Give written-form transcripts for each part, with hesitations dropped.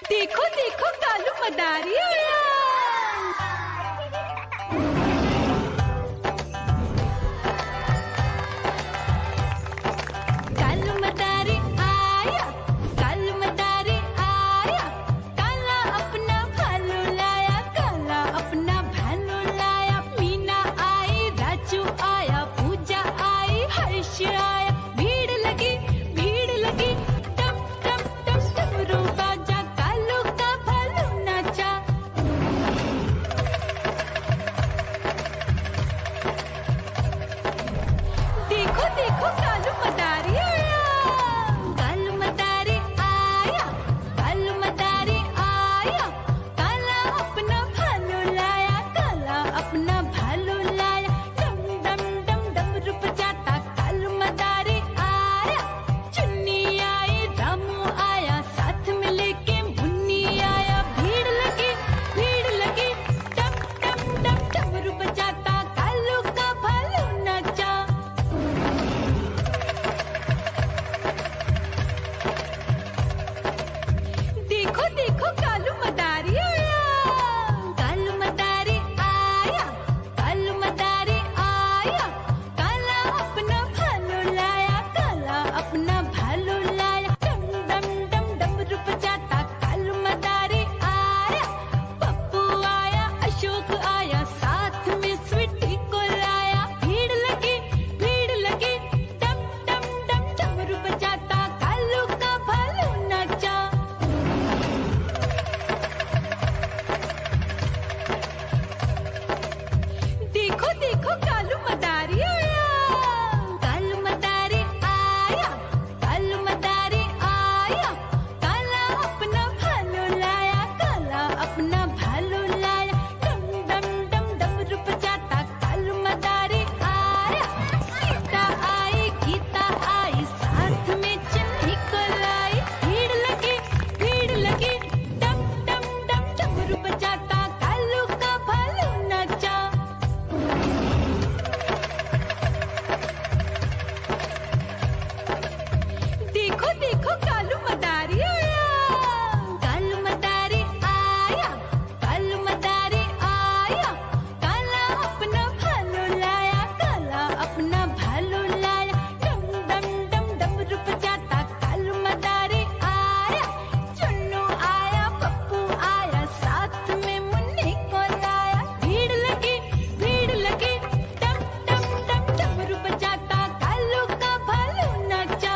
देखो देखो कालू मदारी आया। कालू मदारी आया, कालू मदारी आया, काला अपना भालू लाया, काला अपना भालू लाया। मीना आई, राजू आया, पूजा आई, हर्ष आया। भीड़ लगी टम टम टम डमरू बाजा, कालू का भालू नाचा। देखो देखो कालू मदारी आया, कालू मदारी आया, कालू मदारी आया, काला अपना भालू लाया, काला अपना भालू लाया। डम डम डम डमरू बजाता कालू मदारी आया। चुन्नी आई, रामू आया, साथ में लेके मुन्नी आया। भीड़ लगी टम टम टम डमरू बजाता कालू का भालू नाचा। देखो देखो कालू मदारी आया, कालू मदारी आया, कालू मदारी आया, काला अपना भालू लाया, काला अपना भालू लाया। डम डम डम डमरू बजाता कालू मदारी आया। पप्पू आया, अशोक आया, साथ में स्वीटी को लाया। भीड़ लगी टम टम टम डमरू बजाता कालू का भालू नाचा। देखो देखो कालू मदारी आया, कालू मदारी आया, कालू मदारी आया, काला अपना भालू लाया, काला अपना भालू लाया। डम डम डम डमरू बजाता कालू मदारी आया। सीता आई, गीता आई, साथ में चन्नी को लाई। भीड़ लगी टम टम टम डमरू बजाता कालू का भालू नाचा। देखो देखो कालू मदारी आया, कालू मदारी आया, कालू मदारी आया, काला अपना भालू लाया, काला अपना भालू लाया। डम डम डम डमरू बजाता कालू मदारी आया। चुन्नू आया, पप्पू आया, साथ में मुन्नी को लाया। भीड़ लगी टम टम टम डमरू बजाता कालू का भालू नाचा।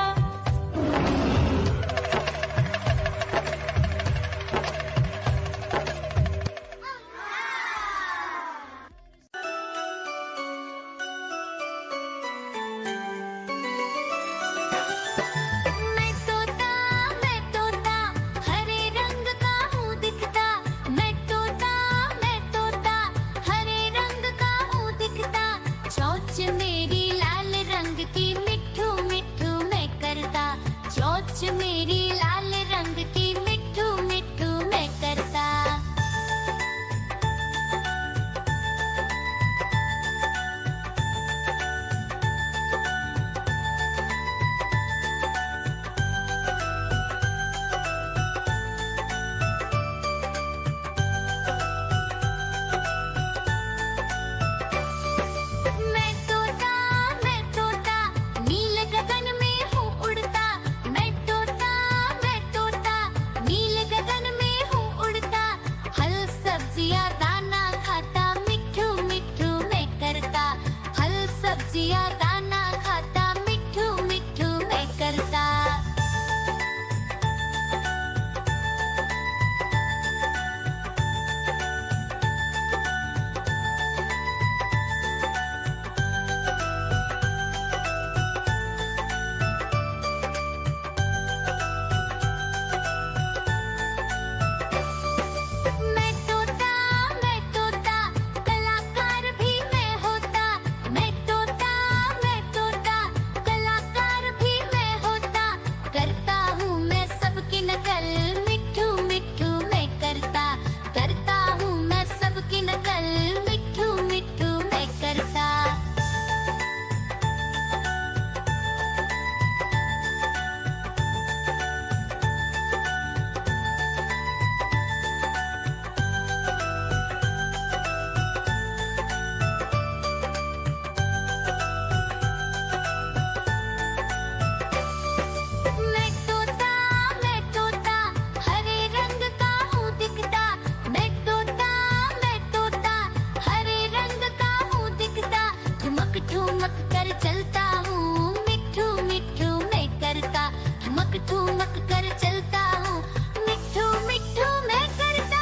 मैं तोता हरे रंग का हूँ दिखता। मैं तोता हरे रंग का हूँ दिखता। चोंच मेरी लाल रंग की, मिट्ठू मिट्ठू मैं करता। चोंच मेरी लाल रंग की, मिट्ठू मिट्ठू मैं करता। मैं तोता नील गगन में हूँ उड़ता। मैं तोता ठुमक ठुमक कर चलता हूँ, मिट्ठू मिट्ठू मैं करता।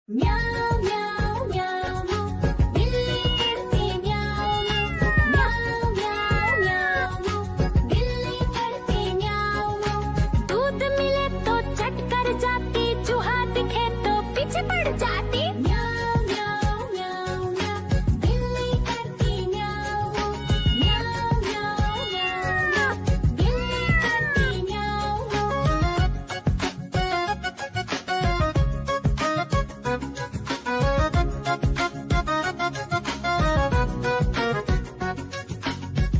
म्याऊं म्याऊं म्याऊं, बिल्ली करती म्याऊं म्याऊं म्याऊं म्याऊं, बिल्ली करती म्याऊं। दूध मिले तो चट कर जाती, चूहा दिखे तो पीछे पड़ जाती। म्याऊं म्याऊं म्याऊं म्याऊं, बिल्ली करती म्याऊं म्याऊं म्याऊं म्याऊं, बिल्ली करती म्याऊं।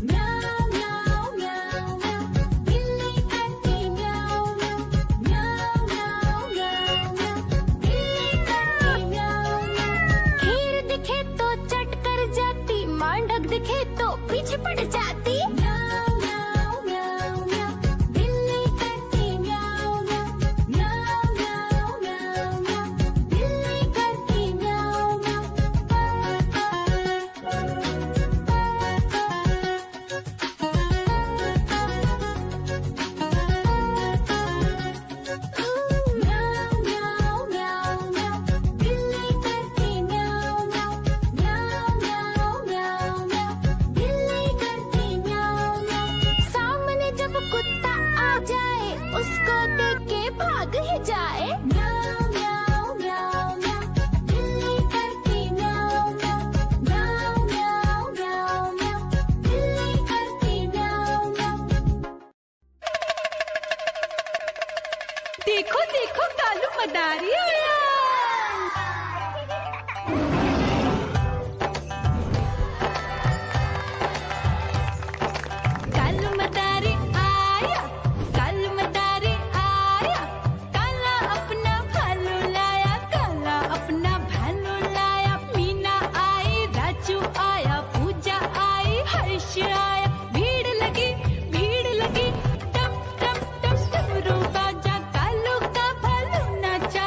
म्याऊं म्याऊं म्याऊं म्याऊं, बिल्ली करती म्याऊं म्याऊं म्याऊं म्याऊं म्याऊं, बिल्ली करती म्याऊं। खीर दिखे तो चट कर जाती, मांडक दिखे तो पीछे पड़ जाती। म्याऊं म्याऊं म्याऊं म्याऊं, बिल्ली करती म्याऊं म्याऊं म्याऊं म्याऊं म्याऊं म्याऊं, बिल्ली करती म्याऊं म्याऊं म्याऊं म्याऊं म्याऊं, बिल्ली करती म्याऊं म्याऊं म्याऊं म्याऊं म्याऊं म्याऊं, बिल्ली करती म्याऊं म्याऊं। सामने जब कुत्ता आ जाए, उसको देख के भाग ही जाए। म्याऊं म्याऊं म्याऊं म्याऊं, बिल्ली करती म्याऊं म्याऊं म्याऊं म्याऊं म्याऊं म्याऊं, बिल्ली करती म्याऊं म्याऊं। देखो देखो कालू मदारी आया। कालू मदारी आया, कालू मदारी आया, काला अपना भालू लाया, काला अपना भालू लाया। मीना आई, राजू आया, पूजा आई, हर्ष आया। भीड़ लगी टप टप टप डमरू बाजा, कालू का भालू नाचा।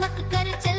चमक कर